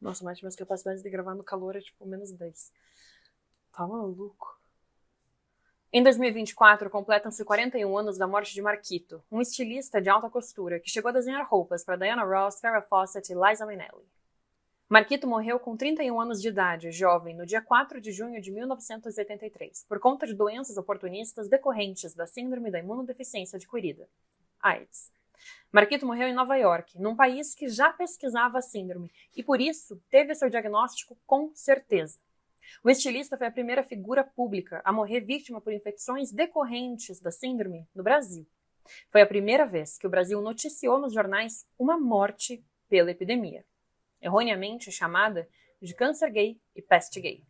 Nossa, mas minhas capacidades de gravar no calor é tipo -10. Tá maluco? Em 2024, completam-se 41 anos da morte de Marquito, um estilista de alta costura que chegou a desenhar roupas para Diana Ross, Farrah Fawcett e Liza Minnelli. Marquito morreu com 31 anos de idade, jovem, no dia 4 de junho de 1983, por conta de doenças oportunistas decorrentes da Síndrome da Imunodeficiência Adquirida, AIDS. Marquito morreu em Nova York, num país que já pesquisava a síndrome, e por isso teve seu diagnóstico com certeza. O estilista foi a primeira figura pública a morrer vítima por infecções decorrentes da síndrome no Brasil. Foi a primeira vez que o Brasil noticiou nos jornais uma morte pela epidemia, erroneamente chamada de câncer gay e peste gay.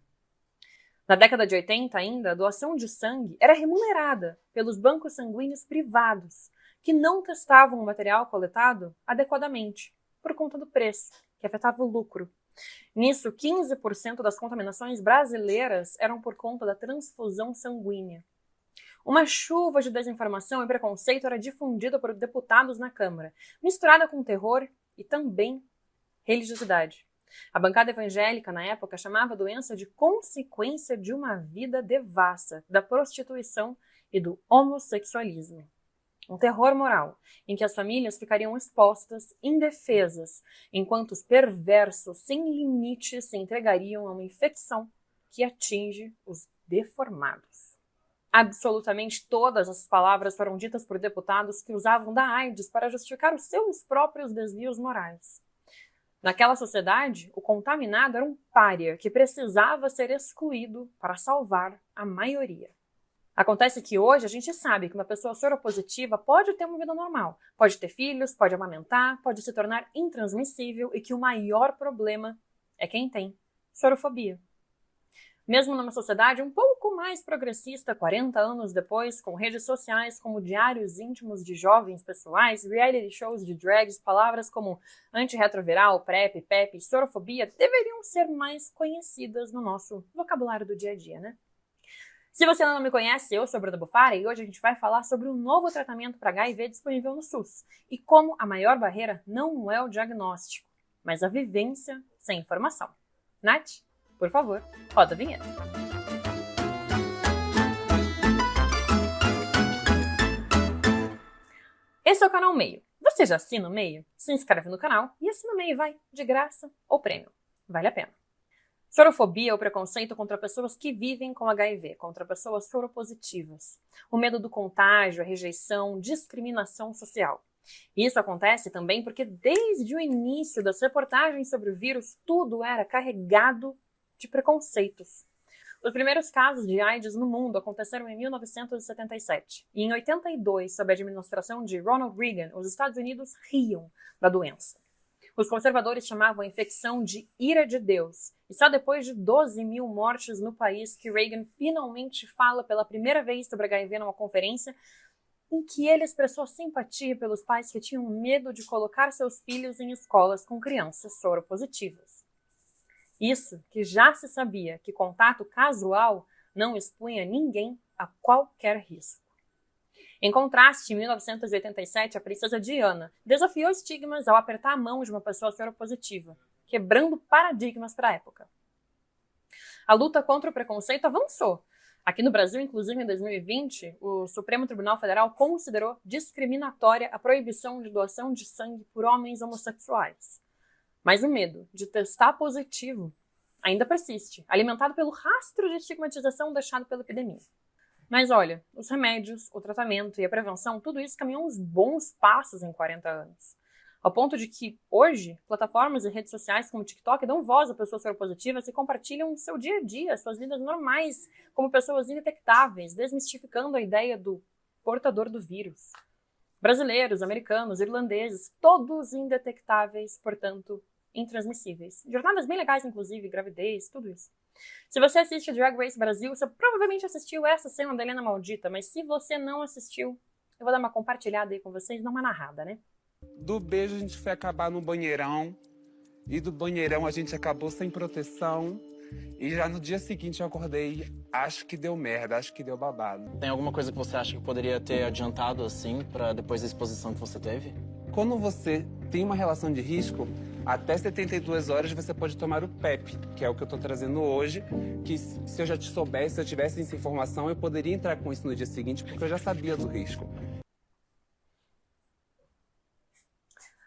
Na década de 80 ainda, a doação de sangue era remunerada pelos bancos sanguíneos privados, que não testavam o material coletado adequadamente, por conta do preço, que afetava o lucro. Nisso, 15% das contaminações brasileiras eram por conta da transfusão sanguínea. Uma chuva de desinformação e preconceito era difundida por deputados na Câmara, misturada com terror e também religiosidade. A bancada evangélica, na época, chamava a doença de consequência de uma vida devassa, da prostituição e do homossexualismo. Um terror moral, em que as famílias ficariam expostas, indefesas, enquanto os perversos, sem limites, se entregariam a uma infecção que atinge os deformados. Absolutamente todas as palavras foram ditas por deputados que usavam da AIDS para justificar os seus próprios desvios morais. Naquela sociedade, o contaminado era um pária que precisava ser excluído para salvar a maioria. Acontece que hoje a gente sabe que uma pessoa soropositiva pode ter uma vida normal, pode ter filhos, pode amamentar, pode se tornar intransmissível e que o maior problema é quem tem sorofobia. Mesmo numa sociedade um pouco mais progressista, 40 anos depois, com redes sociais como diários íntimos de jovens pessoais, reality shows de drags, palavras como antirretroviral, PrEP, PEP e sorofobia deveriam ser mais conhecidas no nosso vocabulário do dia a dia, né? Se você ainda não me conhece, eu sou a Bruna Bufara e hoje a gente vai falar sobre um novo tratamento para HIV disponível no SUS e como a maior barreira não é o diagnóstico, mas a vivência sem informação. Nath, por favor, roda a vinheta. Esse é o canal Meio. Você já assina o Meio? Se inscreve no canal e assina o Meio, vai, de graça ou prêmio. Vale a pena. Sorofobia é o preconceito contra pessoas que vivem com HIV, contra pessoas soropositivas. O medo do contágio, a rejeição, discriminação social. E isso acontece também porque desde o início das reportagens sobre o vírus, tudo era carregado de preconceitos. Os primeiros casos de AIDS no mundo aconteceram em 1977. E em 82, sob a administração de Ronald Reagan, os Estados Unidos riam da doença. Os conservadores chamavam a infecção de ira de Deus. E só depois de 12 mil mortes no país que Reagan finalmente fala pela primeira vez sobre HIV numa conferência em que ele expressou simpatia pelos pais que tinham medo de colocar seus filhos em escolas com crianças soropositivas. Isso que já se sabia que contato casual não expunha ninguém a qualquer risco. Em contraste, em 1987, a princesa Diana desafiou estigmas ao apertar a mão de uma pessoa soropositiva, quebrando paradigmas para a época. A luta contra o preconceito avançou. Aqui no Brasil, inclusive em 2020, o Supremo Tribunal Federal considerou discriminatória a proibição de doação de sangue por homens homossexuais. Mas o medo de testar positivo ainda persiste, alimentado pelo rastro de estigmatização deixado pela epidemia. Mas olha, os remédios, o tratamento e a prevenção, tudo isso caminhou uns bons passos em 40 anos. Ao ponto de que, hoje, plataformas e redes sociais como o TikTok dão voz a pessoas soropositivas e compartilham seu dia a dia, suas vidas normais, como pessoas indetectáveis, desmistificando a ideia do portador do vírus. Brasileiros, americanos, irlandeses, todos indetectáveis, portanto, intransmissíveis. Jornadas bem legais, inclusive, gravidez, tudo isso. Se você assiste Drag Race Brasil, você provavelmente assistiu essa cena da Helena Maldita, mas se você não assistiu, eu vou dar uma compartilhada aí com vocês, dar uma narrada, né? Do beijo a gente foi acabar no banheirão, e do banheirão a gente acabou sem proteção, e já no dia seguinte eu acordei, acho que deu merda, acho que deu babado. Tem alguma coisa que você acha que poderia ter adiantado assim, pra depois da exposição que você teve? Quando você tem uma relação de risco, até 72 horas você pode tomar o PEP, que é o que eu estou trazendo hoje, que se eu já soubesse, se eu tivesse essa informação, eu poderia entrar com isso no dia seguinte, porque eu já sabia do risco.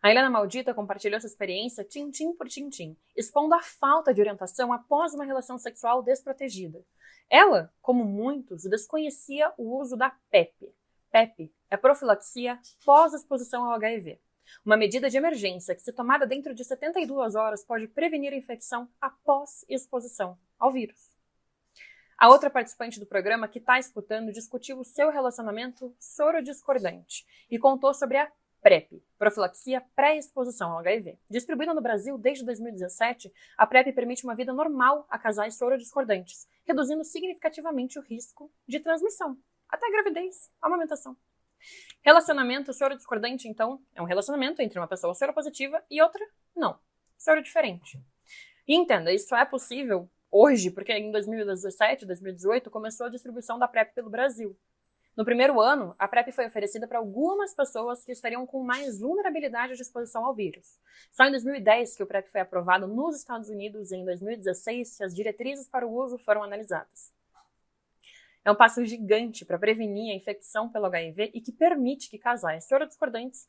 A Helena Maldita compartilhou sua experiência tintim por tintim, expondo a falta de orientação após uma relação sexual desprotegida. Ela, como muitos, desconhecia o uso da PEP. PEP é profilaxia pós-exposição ao HIV. Uma medida de emergência que, se tomada dentro de 72 horas, pode prevenir a infecção após exposição ao vírus. A outra participante do programa que está escutando discutiu o seu relacionamento sorodiscordante e contou sobre a PrEP, profilaxia pré-exposição ao HIV. Distribuída no Brasil desde 2017, a PrEP permite uma vida normal a casais sorodiscordantes, reduzindo significativamente o risco de transmissão, até a gravidez, a amamentação. Relacionamento sorodiscordante, então, é um relacionamento entre uma pessoa soropositiva e outra não, sorodiferente. E entenda, isso é possível hoje, porque em 2017, 2018, começou a distribuição da PrEP pelo Brasil. No primeiro ano, a PrEP foi oferecida para algumas pessoas que estariam com mais vulnerabilidade de exposição ao vírus. Só em 2010 que o PrEP foi aprovado nos Estados Unidos e em 2016 que as diretrizes para o uso foram analisadas. É um passo gigante para prevenir a infecção pelo HIV e que permite que casais sorodiscordantes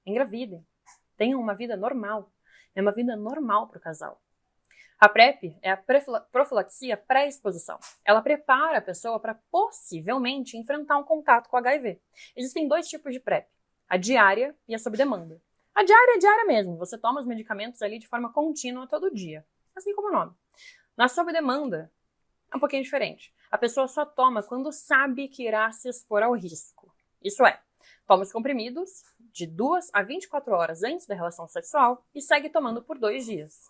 engravidem, tenham uma vida normal. É uma vida normal para o casal. A PrEP é a profilaxia pré-exposição. Ela prepara a pessoa para possivelmente enfrentar um contato com HIV. Existem dois tipos de PrEP, a diária e a sob demanda. A diária é diária mesmo, você toma os medicamentos ali de forma contínua todo dia, assim como o nome. Na sob demanda, é um pouquinho diferente. A pessoa só toma quando sabe que irá se expor ao risco. Isso é, toma os comprimidos de 2 a 24 horas antes da relação sexual e segue tomando por 2 dias.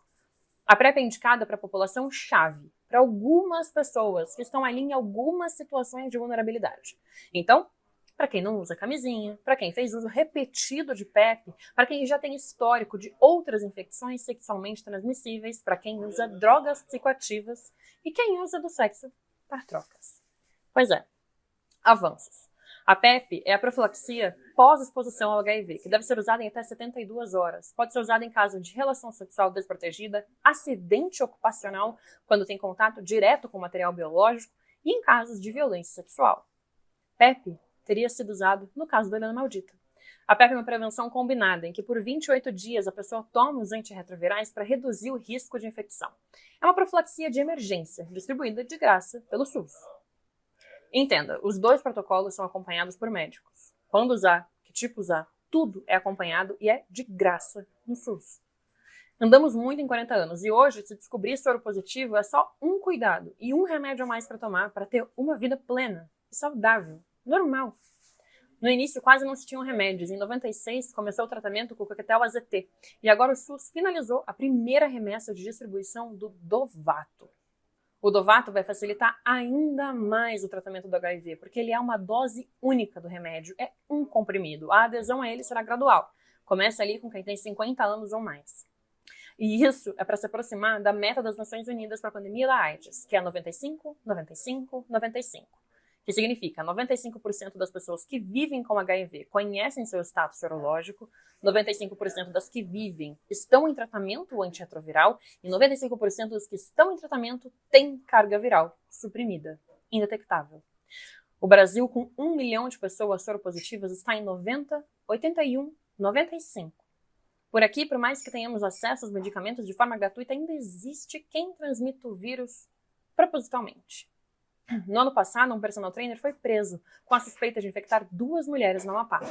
A PrEP é indicada para a população-chave, para algumas pessoas que estão ali em algumas situações de vulnerabilidade. Então, para quem não usa camisinha, para quem fez uso repetido de PrEP, para quem já tem histórico de outras infecções sexualmente transmissíveis, para quem usa drogas psicoativas e quem usa do sexo para trocas. Pois é, avanços. A PrEP é a profilaxia pós-exposição ao HIV, que deve ser usada em até 72 horas. Pode ser usada em caso de relação sexual desprotegida, acidente ocupacional, quando tem contato direto com material biológico, e em casos de violência sexual. PrEP teria sido usado no caso da Helena Maldita. A PrEP é uma prevenção combinada, em que por 28 dias a pessoa toma os antirretrovirais para reduzir o risco de infecção. É uma profilaxia de emergência, distribuída de graça pelo SUS. Entenda, os dois protocolos são acompanhados por médicos. Quando usar, que tipo usar, tudo é acompanhado e é de graça no SUS. Andamos muito em 40 anos e hoje, se descobrir soro positivo, é só um cuidado e um remédio a mais para tomar para ter uma vida plena e saudável, normal. No início, quase não se tinham remédios. Em 96, começou o tratamento com o coquetel AZT. E agora o SUS finalizou a primeira remessa de distribuição do Dovato. O Dovato vai facilitar ainda mais o tratamento do HIV, porque ele é uma dose única do remédio, é um comprimido. A adesão a ele será gradual. Começa ali com quem tem 50 anos ou mais. E isso é para se aproximar da meta das Nações Unidas para a pandemia da AIDS, que é 95, 95, 95. Que significa 95% das pessoas que vivem com HIV conhecem seu status serológico, 95% das que vivem estão em tratamento antirretroviral e 95% dos que estão em tratamento têm carga viral suprimida, indetectável. O Brasil, com 1 milhão de pessoas soropositivas, está em 90, 81, 95. Por aqui, por mais que tenhamos acesso aos medicamentos de forma gratuita, ainda existe quem transmite o vírus propositalmente. No ano passado, um personal trainer foi preso com a suspeita de infectar 2 mulheres no Amapá.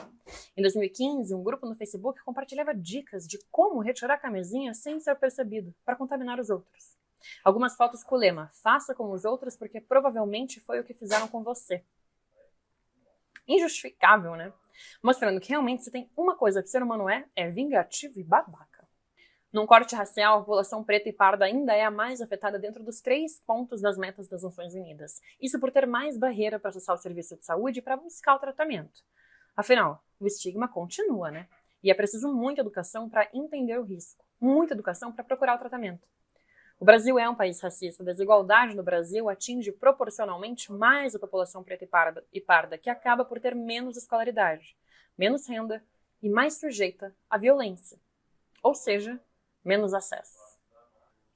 Em 2015, um grupo no Facebook compartilhava dicas de como retirar a camisinha sem ser percebido, para contaminar os outros. Algumas fotos com o lema, faça com os outros porque provavelmente foi o que fizeram com você. Injustificável, né? Mostrando que realmente se tem uma coisa que o ser humano é vingativo e babaca. Num corte racial, a população preta e parda ainda é a mais afetada dentro dos 3 pontos das metas das Nações Unidas. Isso por ter mais barreira para acessar o serviço de saúde e para buscar o tratamento. Afinal, o estigma continua, né? E é preciso muita educação para entender o risco, muita educação para procurar o tratamento. O Brasil é um país racista. A desigualdade no Brasil atinge proporcionalmente mais a população preta e parda, que acaba por ter menos escolaridade, menos renda e mais sujeita à violência, ou seja, menos acesso.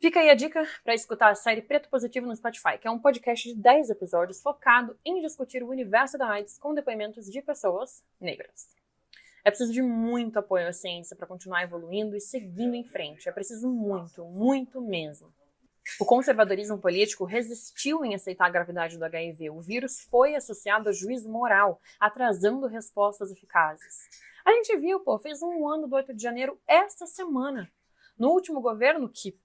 Fica aí a dica para escutar a série Preto Positivo no Spotify, que é um podcast de 10 episódios focado em discutir o universo da AIDS com depoimentos de pessoas negras. É preciso de muito apoio à ciência para continuar evoluindo e seguindo em frente. É preciso muito, muito mesmo. O conservadorismo político resistiu em aceitar a gravidade do HIV. O vírus foi associado a juízo moral, atrasando respostas eficazes. A gente viu, fez 1 ano do 8 de janeiro esta semana. No último governo, que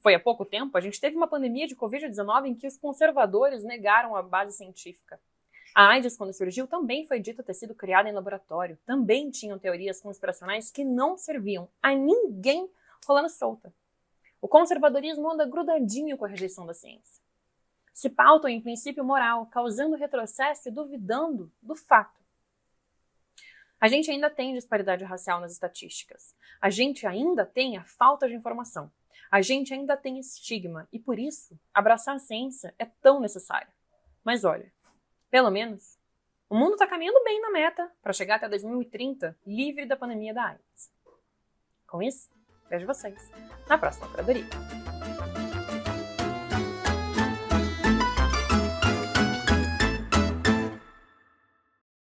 foi há pouco tempo, a gente teve uma pandemia de Covid-19 em que os conservadores negaram a base científica. A AIDS, quando surgiu, também foi dito ter sido criada em laboratório. Também tinham teorias conspiracionais que não serviam a ninguém rolando solta. O conservadorismo anda grudadinho com a rejeição da ciência. Se pautam em princípio moral, causando retrocesso e duvidando do fato. A gente ainda tem disparidade racial nas estatísticas. A gente ainda tem a falta de informação. A gente ainda tem estigma e, por isso, abraçar a ciência é tão necessário. Mas olha, pelo menos, o mundo está caminhando bem na meta para chegar até 2030 livre da pandemia da AIDS. Com isso, vejo vocês na próxima curadoria.